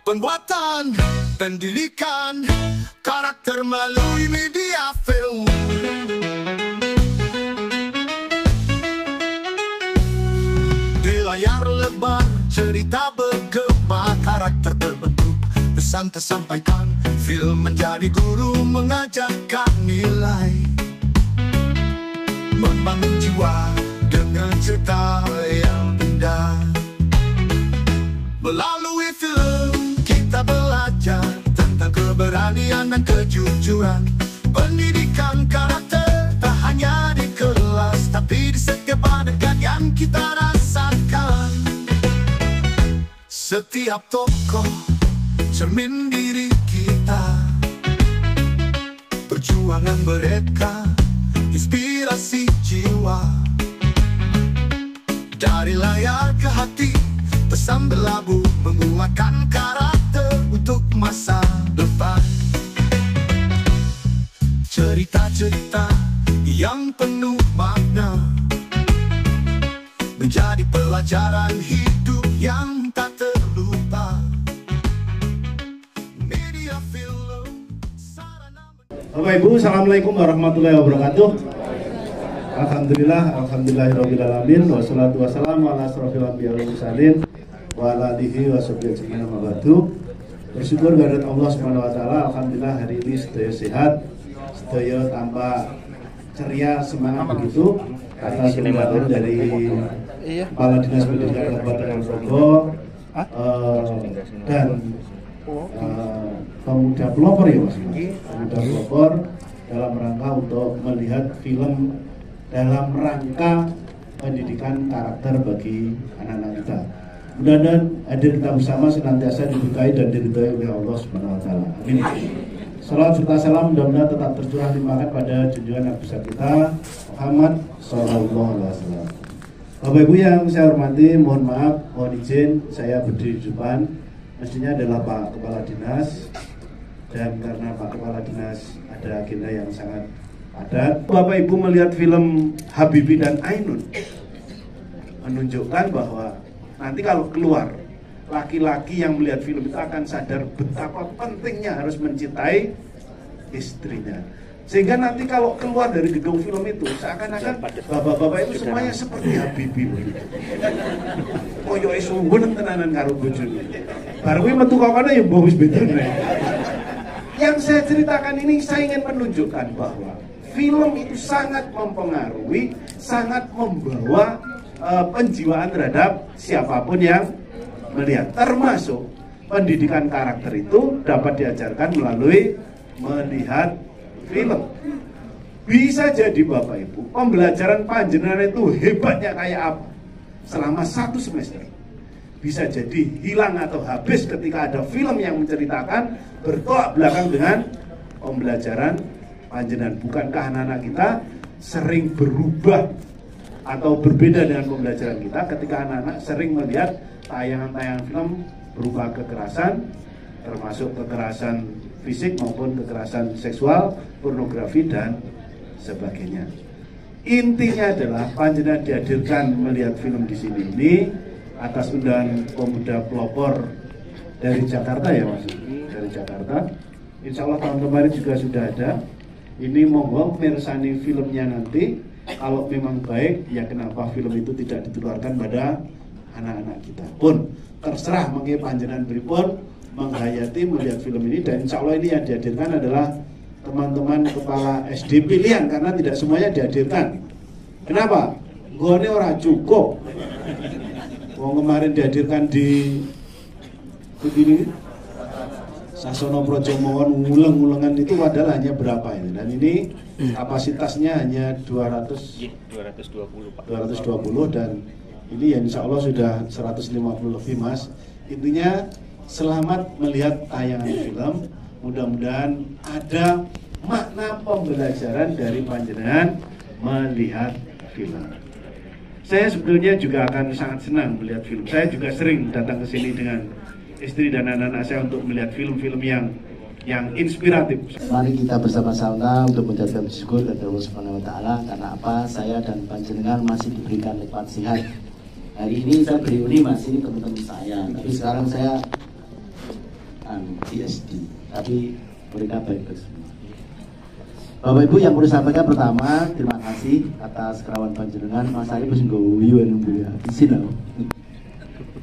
pembuatan, pendidikan karakter melalui media film. Di layar lebar, cerita bergema, karakter terbentuk, pesan tersampaikan. Film menjadi guru, mengajarkan nilai, membangun jiwa dengan cerita yang indah. Melalui film kita belajar tentang keberanian dan kejujuran. Pendidikan karakter tak hanya di kelas, tapi di setiap adegan yang kita rasakan. Setiap tokoh cermin diri kita, perjuangan mereka inspirasi jiwa. Dari layar ke hati, pesan berlabuh, menguatkan karakter untuk masa depan. Cerita-cerita yang penuh makna menjadi pelajaran hidup yang tak terlupa. Media film sarana. Bapak Ibu, Assalamualaikum warahmatullahi wabarakatuh. Alhamdulillahirrahmanirrahim. Wassalatu wassalamu ala asrofil anbiya wal mursalin wa ala alihi wa sahbihi ajmain, amma ba'du. Bersyukur kehadirat Allah Subhanahu wa taala, alhamdulillah hari ini sedaya sehat, sedaya tanpa ceria, semangat begitu atas undangan dari Kepala Dinas Pendidikan Kabupaten Ponorogo dan pemuda pelopor ya Mas. Pemuda pelopor dalam rangka untuk melihat film dalam rangka pendidikan karakter bagi anak-anak kita. Mudah-mudahan hadir kita bersama senantiasa diberkahi dan diridhoi oleh Allah Subhanahu wa taala. Amin. Salawat serta salam mudah-mudahan tetap tercurah limpahkan pada junjungan Nabi besar kita Muhammad sallallahu alaihi wasallam. Bapak Ibu yang saya hormati, mohon maaf, mohon izin saya berdiri di depan. Mestinya adalah Pak Kepala Dinas, dan karena Pak Kepala Dinas ada agenda yang sangat padat. Bapak Ibu melihat film Habibie dan Ainun menunjukkan bahwa nanti kalau keluar, laki-laki yang melihat film itu akan sadar betapa pentingnya harus mencintai istrinya. Sehingga nanti kalau keluar dari gedung film itu seakan-akan bapak-bapak itu semuanya seperti Habibie. Koyoke sungguh tenanan karo bojone. Bar kuwi metu kokone ya mbok wis beda. Yang saya ceritakan ini saya ingin menunjukkan bahwa film itu sangat mempengaruhi, sangat membawa penjiwaan terhadap siapapun yang melihat, termasuk pendidikan karakter itu dapat diajarkan melalui melihat film. Bisa jadi Bapak Ibu, pembelajaran panjenengan itu hebatnya kayak apa selama 1 semester, bisa jadi hilang atau habis ketika ada film yang menceritakan bertolak belakang dengan pembelajaran panjenengan. Bukankah anak-anak kita sering berubah atau berbeda dengan pembelajaran kita ketika anak-anak sering melihat tayangan-tayangan film berupa kekerasan, termasuk kekerasan fisik maupun kekerasan seksual, pornografi dan sebagainya. Intinya adalah panjenengan dihadirkan melihat film di sini ini atas undangan pemuda pelopor dari Jakarta ya Mas, dari Jakarta. Insya Allah tahun kemarin juga sudah ada. Ini monggo mirsani filmnya nanti. Kalau memang baik, ya kenapa film itu tidak ditularkan pada anak-anak kita pun. Terserah mungkin panjenengan pripun menghayati melihat film ini, dan insya Allah ini yang dihadirkan adalah teman-teman kepala SD pilihan, karena tidak semuanya dihadirkan. Kenapa? Gone ora cukup. Wong kemarin dihadirkan di begini Sasono Projomowon nguleng-ngulengan itu padahal hanya berapa ini, dan ini kapasitasnya hanya 220 Pak. 220, dan ini ya insya Allah sudah 150 lebih Mas. Intinya selamat melihat tayangan film. Mudah-mudahan ada makna pembelajaran dari panjenengan melihat film. Saya sebetulnya juga akan sangat senang melihat film. Saya juga sering datang ke sini dengan istri dan anak-anak saya untuk melihat film-film yang inspiratif. Mari kita bersama-sama untuk menjadikan syukur kepada Allah Subhanahu wa taala, karena apa? Saya dan panjenengan masih diberikan nikmat sehat. Hari ini saya beri ini masih teman-teman saya, tapi sekarang saya di SD, tapi mereka baik-baik semua. Bapak Ibu yang perlu sampaikan, pertama terima kasih atas kerawan panjenengan. Mas Ari wis ngguyu ya di sini.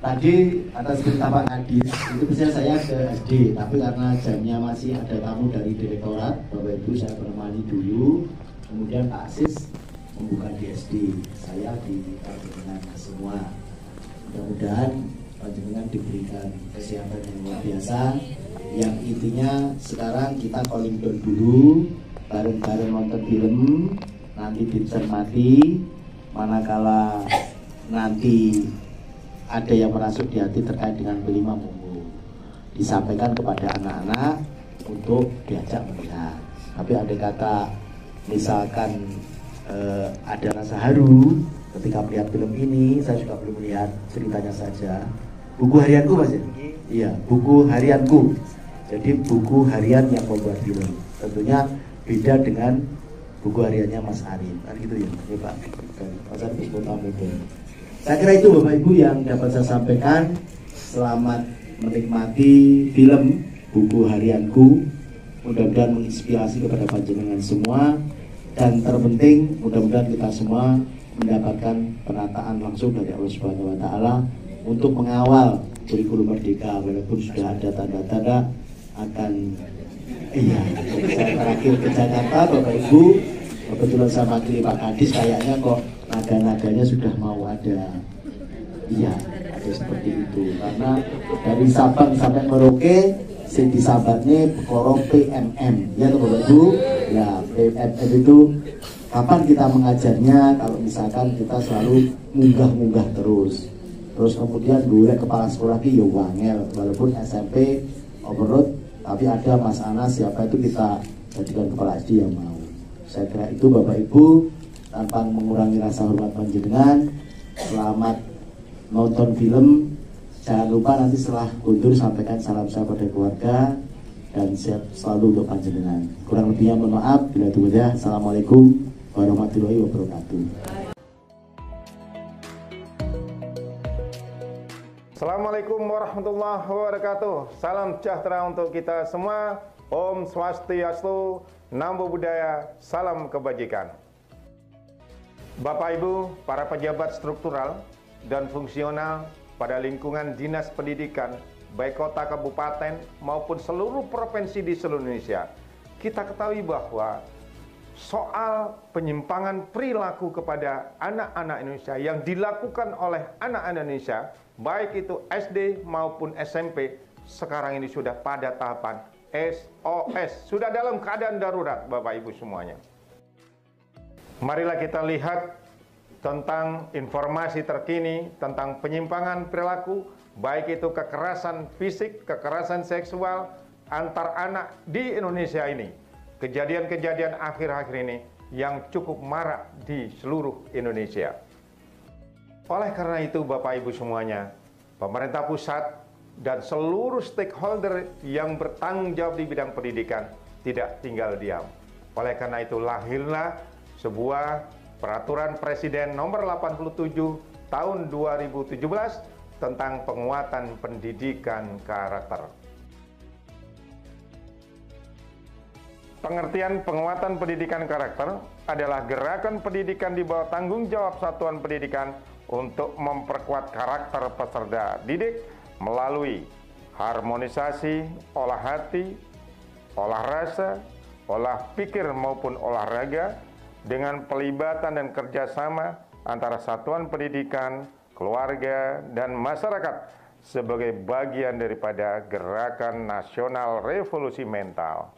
Tadi atas cerita Pak Kadis itu biasanya saya ke SD, tapi karena jamnya masih ada tamu dari direktorat, Bapak Ibu saya menemani dulu. Kemudian Pak Asis membuka di SD, saya di panjenengan semua. Mudah-mudahan panjenengan diberikan kesehatan yang luar biasa. Yang intinya sekarang kita calling down dulu, bareng-bareng nonton film, nanti dicermati, manakala nanti ada yang merasuk di hati terkait dengan kelima monggo disampaikan kepada anak-anak untuk diajak melihat. Tapi ada kata misalkan ada rasa haru ketika melihat film ini, saya juga belum melihat ceritanya saja. Buku harianku Mas ya? Iya, buku harianku. Jadi buku harian yang membuat film. Tentunya beda dengan buku hariannya Mas Arif. Kan gitu ya, Pak. Mas Arif itu. Saya kira itu Bapak Ibu yang dapat saya sampaikan. Selamat menikmati film buku harianku. Mudah-mudahan menginspirasi kepada panjenengan semua. Dan terpenting mudah-mudahan kita semua mendapatkan penataan langsung dari Allah Subhanahu wa Ta'ala untuk mengawal kurikulum merdeka, walaupun sudah ada tanda-tanda akan saya terakhir ke Jakarta Bapak Ibu, kebetulan sama kiri Pak Kadis kayaknya kok naga-naganya sudah mau ada. Iya, ada seperti itu. Karena dari Sabang sampai Merauke sing disabatnya Bekoro PMM. Ya Bapak Ibu, ya PMM itu kapan kita mengajarnya kalau misalkan kita selalu munggah-munggah terus. Terus kemudian golek kepala sekolah ki ya wangel, walaupun SMP overload, tapi ada Mas Anas siapa itu kita jadikan kepala SD yang mau. Saya kira itu Bapak Ibu, tanpa mengurangi rasa hormat panjenengan. Selamat nonton film. Jangan lupa nanti setelah kundur sampaikan salam saya pada keluarga dan sehat selalu untuk panjenengan. Kurang lebihnya mohon maaf. Bila itu saja. Assalamualaikum warahmatullahi wabarakatuh. Assalamualaikum warahmatullahi wabarakatuh. Salam sejahtera untuk kita semua. Om Swastiastu, Namo Buddhaya, salam kebajikan. Bapak Ibu, para pejabat struktural dan fungsional pada lingkungan dinas pendidikan, baik kota, kabupaten, maupun seluruh provinsi di seluruh Indonesia, kita ketahui bahwa soal penyimpangan perilaku kepada anak-anak Indonesia yang dilakukan oleh anak-anak Indonesia, baik itu SD maupun SMP, sekarang ini sudah pada tahapan SOS, sudah dalam keadaan darurat Bapak Ibu semuanya. Marilah kita lihat tentang informasi terkini tentang penyimpangan perilaku, baik itu kekerasan fisik, kekerasan seksual antar anak di Indonesia ini. Kejadian-kejadian akhir-akhir ini yang cukup marak di seluruh Indonesia. Oleh karena itu Bapak Ibu semuanya, pemerintah pusat dan seluruh stakeholder yang bertanggung jawab di bidang pendidikan tidak tinggal diam. Oleh karena itu lahirlah sebuah peraturan Presiden nomor 87 tahun 2017 tentang penguatan pendidikan karakter. Pengertian penguatan pendidikan karakter adalah gerakan pendidikan di bawah tanggung jawab satuan pendidikan untuk memperkuat karakter peserta didik melalui harmonisasi olah hati, olah rasa, olah pikir maupun olahraga dengan pelibatan dan kerjasama antara satuan pendidikan, keluarga, dan masyarakat sebagai bagian daripada gerakan nasional revolusi mental.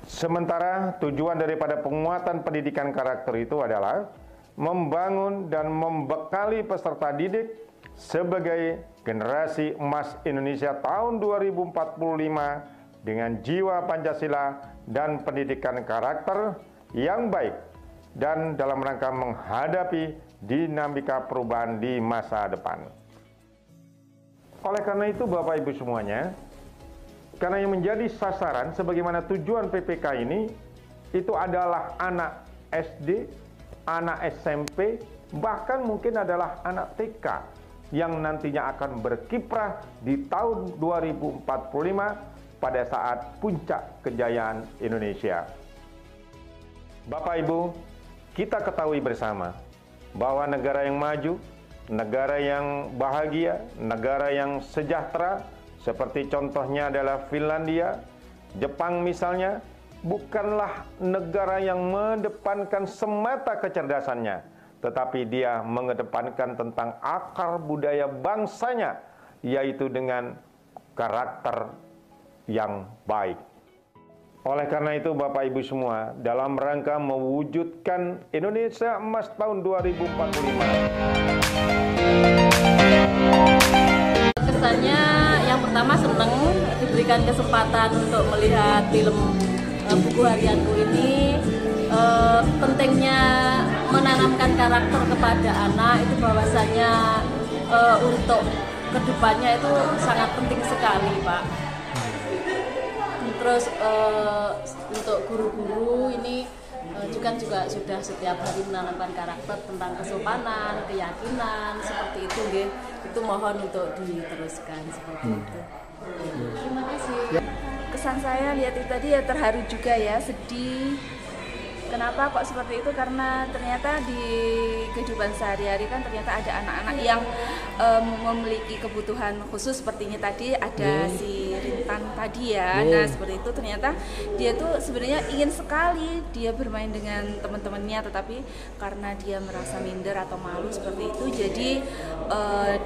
Sementara tujuan daripada penguatan pendidikan karakter itu adalah membangun dan membekali peserta didik sebagai generasi emas Indonesia tahun 2045 dengan jiwa Pancasila dan pendidikan karakter yang baik dan dalam rangka menghadapi dinamika perubahan di masa depan. Oleh karena itu Bapak Ibu semuanya, karena yang menjadi sasaran sebagaimana tujuan PPK ini itu adalah anak SD, anak SMP, bahkan mungkin adalah anak TK yang nantinya akan berkiprah di tahun 2045 pada saat puncak kejayaan Indonesia. Bapak Ibu, kita ketahui bersama bahwa negara yang maju, negara yang bahagia, negara yang sejahtera, seperti contohnya adalah Finlandia, Jepang misalnya, bukanlah negara yang mengedepankan semata kecerdasannya, tetapi dia mengedepankan tentang akar budaya bangsanya, yaitu dengan karakter yang baik. Oleh karena itu Bapak Ibu semua, dalam rangka mewujudkan Indonesia Emas tahun 2045. Kesannya yang pertama senang diberikan kesempatan untuk melihat film buku harianku ini. Pentingnya menanamkan karakter kepada anak itu bahwasanya untuk kedepannya itu sangat penting sekali, Pak. Terus untuk guru-guru ini juga sudah setiap hari menanamkan karakter tentang kesopanan, keyakinan seperti itu, nggih. Itu mohon untuk diteruskan seperti itu. Terima kasih. Kesan saya lihat itu tadi ya terharu juga ya, sedih. Kenapa kok seperti itu? Karena ternyata di kehidupan sehari-hari kan ternyata ada anak-anak yang memiliki kebutuhan khusus sepertinya tadi ada si Rintan tadi ya. Nah seperti itu ternyata dia tuh sebenarnya ingin sekali dia bermain dengan teman-temannya, tetapi karena dia merasa minder atau malu seperti itu, jadi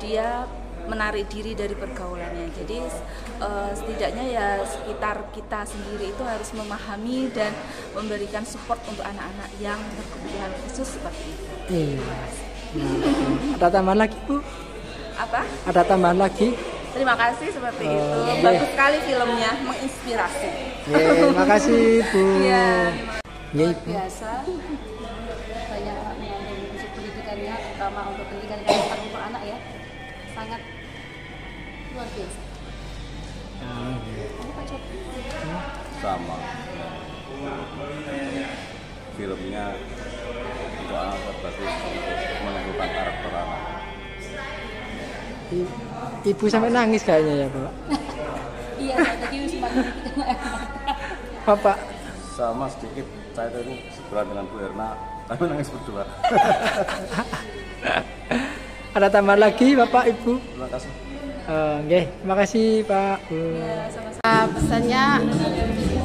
dia menarik diri dari pergaulannya. Jadi setidaknya ya sekitar kita sendiri itu harus memahami dan memberikan support untuk anak-anak yang berkebutuhan khusus seperti itu. Ada tambahan lagi, Bu? Apa? Ada tambahan lagi? Terima kasih seperti itu. Bagus sekali filmnya, menginspirasi. Makasih, Bu. Iya. Biasa banyak mengambil khusus pendidikannya, terutama untuk pendidikan karakter untuk anak ya, sangat luar biasa. Sama filmnya untuk anak bagus untuk menumbuhkan karakter anak. Ibu sampai nangis kayaknya ya, Pak. Iya, tadi sempat Bapak Sama sedikit, saya tadi sebelah dengan Bu Erna, kami nangis berdua. ada tambahan lagi, Bapak, Ibu? Terima kasih. Terima kasih, Pak. Pesannya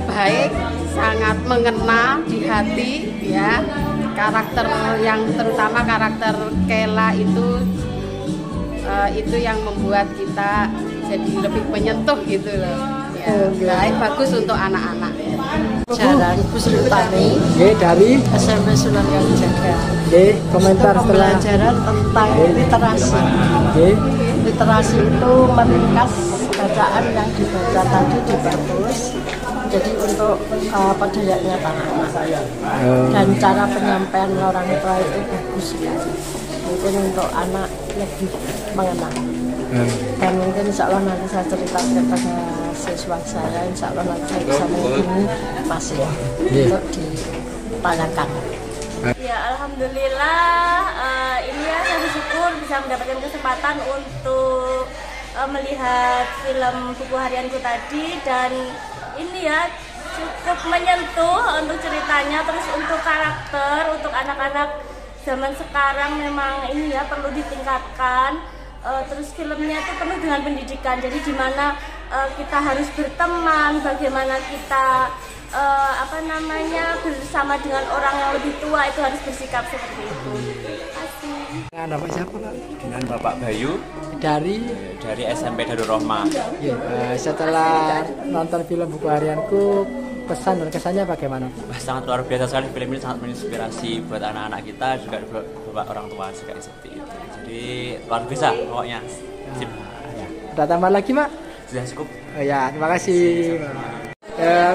baik, sangat mengena di hati ya. Karakter yang terutama karakter Kela itu yang membuat kita jadi lebih menyentuh gitu loh. Ya, baik, bagus untuk anak-anak. Jalan Ibu Sri Utami dari SMP Sunan Kalijaga. Komentar setelah pembelajaran tentang literasi. Literasi itu meringkas bacaan yang dibaca tadi di perpus. Jadi untuk pendidikannya anak-anak dan cara penyampaian orang tua itu bagus sekali. Mungkin untuk anak lebih mengenal. Dan mungkin insya Allah nanti saya ceritakan kepada siswa saya, insya Allah nanti saya bisa menghubungi Mas ya untuk ditanyakan. Ya alhamdulillah, ini ya saya bersyukur bisa mendapatkan kesempatan untuk melihat film buku harianku tadi, dan ini ya cukup menyentuh untuk ceritanya, terus untuk karakter, untuk anak-anak zaman sekarang memang ini ya perlu ditingkatkan. Terus filmnya itu penuh dengan pendidikan, jadi di mana kita harus berteman, bagaimana kita bersama dengan orang yang lebih tua itu harus bersikap seperti itu. Terima kasih. Dengan Bapak siapa, Pak? Dengan Bapak Bayu dari SMP Darul Rohmah. Setelah nonton film buku harianku, pesan dan kesannya bagaimana? Sangat luar biasa sekali, film ini sangat menginspirasi buat anak-anak kita, juga buat orang tua juga seperti itu. Jadi luar biasa pokoknya. Sip. Ada tambah lagi, Pak? Sudah cukup. Terima kasih.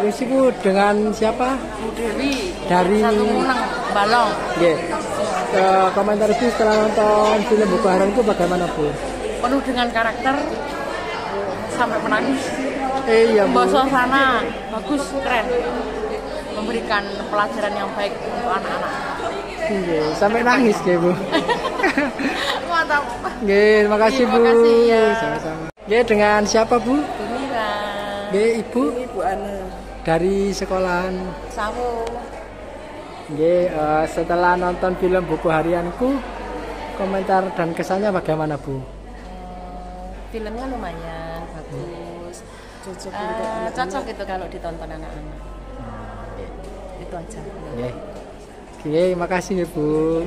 Ibu dengan siapa? Dewi dari Balong. Komentar Ibu setelah nonton film buku harian itu bagaimana, Bu? Penuh dengan karakter sampai menangis. Iya, Bu. Suasana bagus, keren. Memberikan pelajaran yang baik untuk anak-anak. Sampai nangis ya, Bu. tahu. Nggih, makasih Bu. Makasih ya. Sama-sama. Nggih, dengan siapa Bu? Bu Mira. Nggih, Ibu. Ibu Ana. Dari sekolahan. Sawu. Nggih, setelah nonton film Buku Harianku, komentar dan kesannya bagaimana Bu? Filmnya lumayan bagus. Cocok gitu kalau ditonton anak-anak. Itu aja. Nggih. Oke, makasih ya Bu.